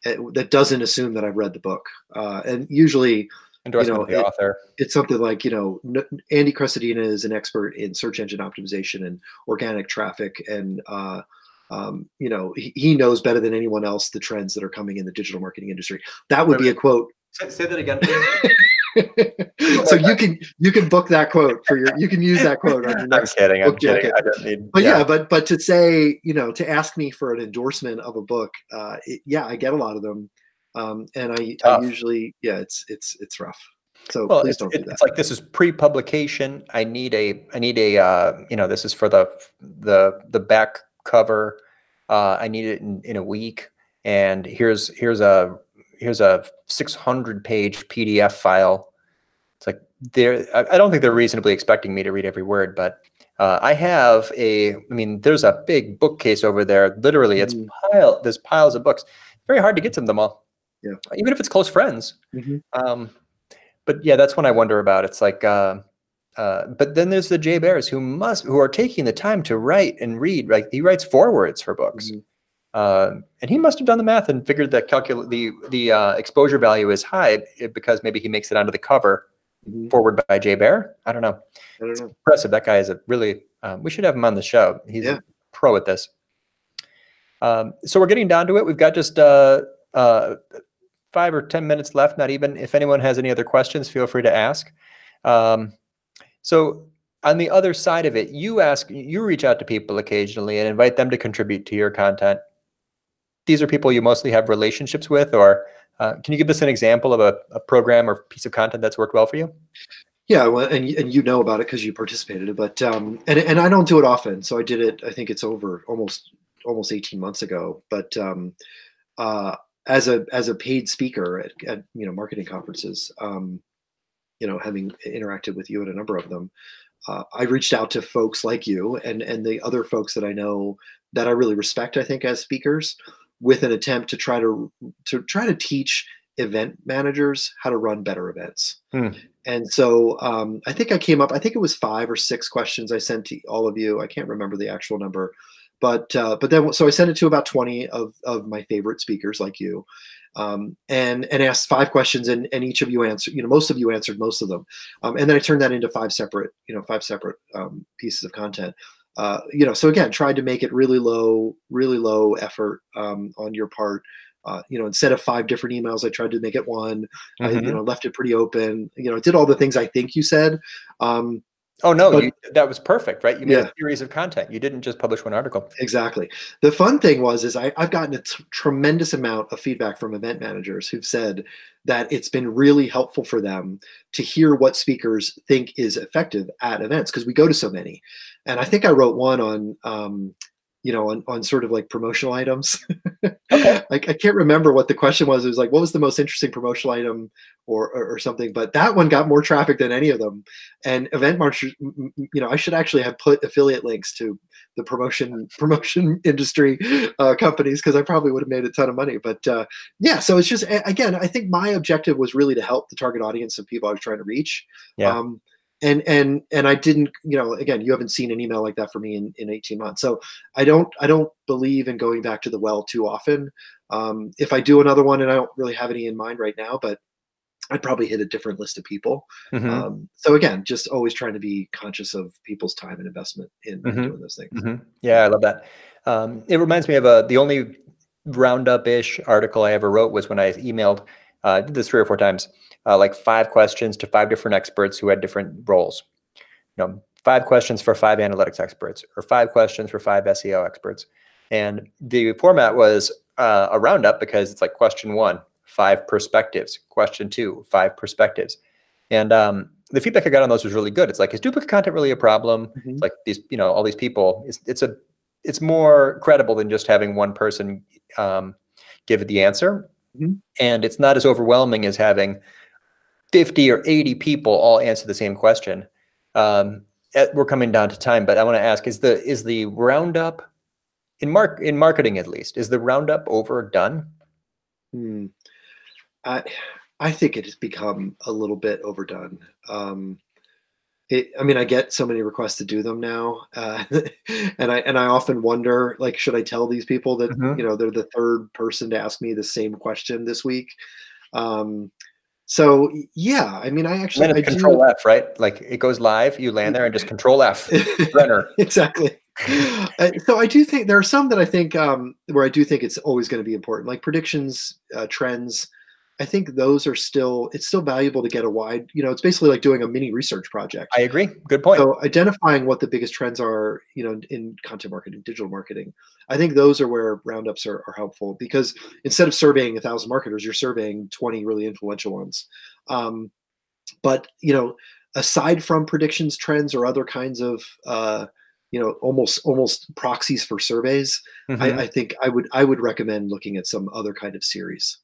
that doesn't assume that I've read the book, and usually. Endorsement of the author. It's something like, Andy Crestodina is an expert in search engine optimization and organic traffic. And, he knows better than anyone else the trends that are coming in the digital marketing industry. That would be a quote. Say that again, please. So you can book that quote you can use that quote on your next I'm kidding. I don't need, but to say, to ask me for an endorsement of a book, I get a lot of them. And I usually, it's rough. So please don't do that. It's like, this is pre-publication. I need a, this is for the back cover. I need it in a week. And here's a 600-page PDF file. It's like, I don't think they're reasonably expecting me to read every word, but I have there's a big bookcase over there. Literally, there's piles of books. Very hard to get to them all. Yeah. Even if it's close friends. Mm-hmm. But yeah, that's what I wonder about. It's like, but then there's the Jay Bears who are taking the time to write and read. Like, he writes forewords for books. And he must have done the math and figured that the exposure value is high because maybe he makes it onto the cover. Forward by Jay Bear. I don't know. It's impressive. That guy is a really, we should have him on the show. He's a pro at this. So we're getting down to it. We've got just 5 or 10 minutes left, not even. If anyone has any other questions, feel free to ask. So on the other side of it, you reach out to people occasionally and invite them to contribute to your content. These are people you mostly have relationships with, or can you give us an example of a program or piece of content that's worked well for you? Yeah, well, and you know about it because you participated, but and I don't do it often. So I did it. I think it's over almost 18 months ago. But as a paid speaker at marketing conferences, having interacted with you at a number of them, I reached out to folks like you and the other folks that I know that I really respect, I think, as speakers, with an attempt to try to teach event managers how to run better events. And so I think it was 5 or 6 questions I sent to all of you. I can't remember the actual number. But then, so I sent it to about 20 of my favorite speakers like you, and asked 5 questions, and each of you answered. Most of you answered most of them, and then I turned that into 5 separate pieces of content. So again, tried to make it really low effort on your part. Instead of 5 different emails, I tried to make it one. I left it pretty open. Did all the things I think you said. Oh, no, that was perfect, right? You made a series of content. You didn't just publish one article. Exactly. The fun thing is I've gotten a tremendous amount of feedback from event managers who've said that it's been really helpful for them to hear what speakers think is effective at events, because we go to so many. And I think I wrote one on sort of like promotional items. Okay. I can't remember what the question was. It was like, what was the most interesting promotional item or something? But that one got more traffic than any of them. And event marketers, I should actually have put affiliate links to the promotion industry companies, because I probably would have made a ton of money. But so it's just, again, I think my objective was really to help the target audience of people I was trying to reach. Yeah. And I didn't, again, you haven't seen an email like that for me in 18 months. So I don't believe in going back to the well too often. If I do another one, and I don't really have any in mind right now, but I'd probably hit a different list of people. So again, just always trying to be conscious of people's time and investment in doing those things. Yeah, I love that. It reminds me of the only roundup-ish article I ever wrote was when I emailed, I did this 3 or 4 times, like 5 questions to 5 different experts who had different roles. 5 questions for 5 analytics experts, or 5 questions for 5 SEO experts. And the format was a roundup, because it's like question 1, 5 perspectives, question 2, 5 perspectives. And the feedback I got on those was really good. It's like, is duplicate content really a problem? It's like these, all these people, it's more credible than just having one person give it the answer. And it's not as overwhelming as having 50 or 80 people all answer the same question. We're coming down to time, but I want to ask: is the roundup in marketing, at least, is the roundup overdone? I think it has become a little bit overdone. I mean, I get so many requests to do them now, and I often wonder, like, should I tell these people that they're the third person to ask me the same question this week? So yeah, I mean, I Then it's Control F, right? Like it goes live, you land there, and just Control F. Brenner. Exactly. So I do think there are some that I think where I do think it's always going to be important, like predictions, trends. I think those are it's still valuable to get a wide, it's basically like doing a mini research project. I agree. Good point. So identifying what the biggest trends are, in content marketing, digital marketing, I think those are where roundups are helpful, because instead of surveying 1,000 marketers, you're surveying 20 really influential ones. But aside from predictions, trends, or other kinds of almost proxies for surveys, I think I would recommend looking at some other kind of series.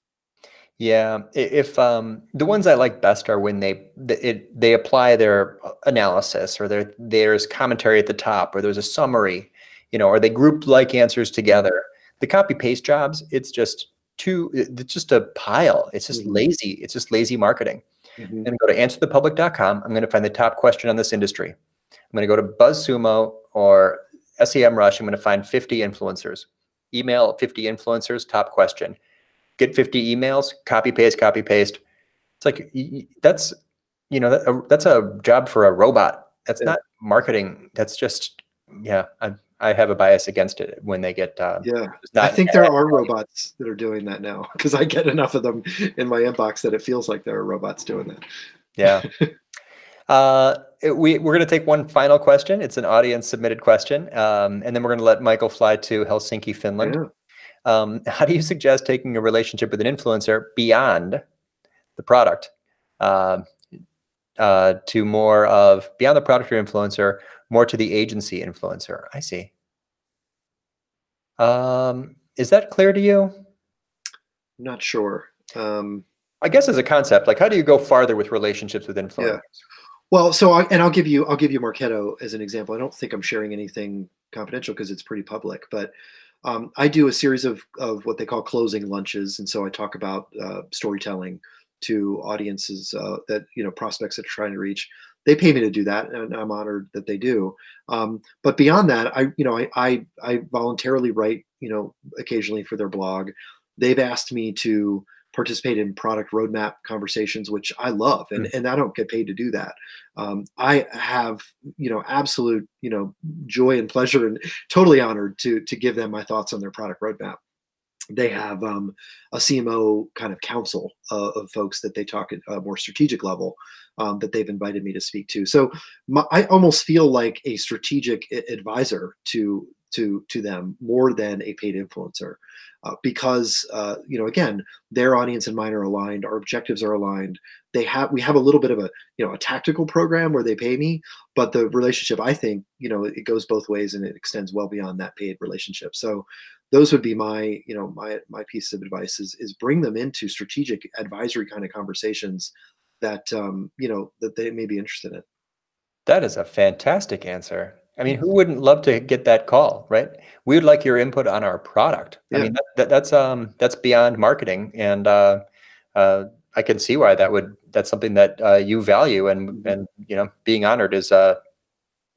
Yeah, if the ones I like best are when they apply their analysis, or there's commentary at the top, or there's a summary, or they group like answers together. The copy paste jobs, it's just a pile. It's just lazy. It's just lazy marketing. I'm going to go to answerthepublic.com. I'm going to find the top question on this industry. I'm going to go to BuzzSumo or SEMrush. I'm going to find 50 influencers. Email 50 influencers, top question. Get 50 emails, copy paste. It's like, that's a job for a robot. That's not marketing. That's just, yeah, I have a bias against it when they get I think there are robots that are doing that now, because I get enough of them in my inbox that it feels like there are robots doing that. Yeah. We're going to take one final question. It's an audience submitted question, and then we're going to let Michael fly to Helsinki, Finland. Yeah. How do you suggest taking a relationship with an influencer beyond the product, to more of beyond the product or influencer, more to the agency influencer? I see. Is that clear to you? I'm not sure. I guess as a concept, like, how do you go farther with relationships with influencers? Yeah. Well, so I'll give you Marketo as an example. I don't think I'm sharing anything confidential because it's pretty public, but I do a series of what they call closing lunches, and so I talk about storytelling to audiences that prospects that are trying to reach. They pay me to do that, and I'm honored that they do. But beyond that, I voluntarily write occasionally for their blog. They've asked me to participate in product roadmap conversations, which I love, and I don't get paid to do that. I have absolute joy and pleasure, and totally honored to give them my thoughts on their product roadmap. They have a CMO kind of council of folks that they talk at a more strategic level, that they've invited me to speak to. So I almost feel like a strategic advisor to them more than a paid influencer, because again, their audience and mine are aligned. Our objectives are aligned. We have a little bit of a tactical program where they pay me, but the relationship, I think, it goes both ways, and it extends well beyond that paid relationship. So those would be my piece of advice is bring them into strategic advisory kind of conversations that that they may be interested in. That is a fantastic answer. I mean, who wouldn't love to get that call, right? We would like your input on our product. Yeah. I mean, that's beyond marketing, and I can see why that's something that you value, and being honored is I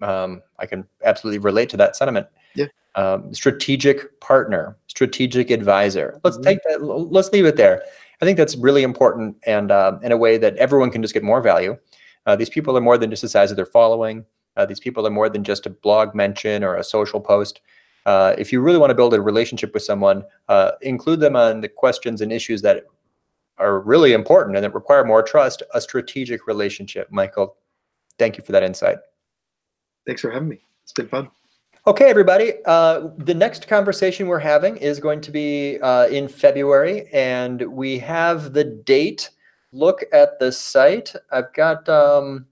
can absolutely relate to that sentiment. Yeah. Strategic partner, strategic advisor. Let's take that. Let's leave it there. I think that's really important, and in a way that everyone can just get more value. These people are more than just the size of their following. These people are more than just a blog mention or a social post. If you really want to build a relationship with someone, include them on the questions and issues that are really important and that require more trust, a strategic relationship. Michael, thank you for that insight. Thanks for having me. It's been fun. Okay, everybody. The next conversation we're having is going to be in February, and we have the date. Look at the site. I've got on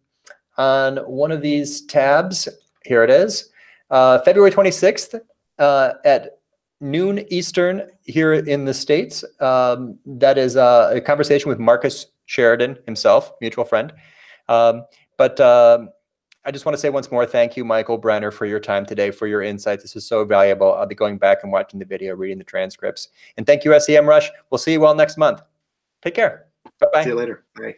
one of these tabs, here it is, February 26th at noon Eastern here in the States. That is a conversation with Marcus Sheridan himself, mutual friend. But I just want to say once more, thank you, Michael Brenner, for your time today, for your insight. This is so valuable. I'll be going back and watching the video, reading the transcripts. And thank you, SEMrush. We'll see you all next month. Take care. Bye-bye. See you later. Bye.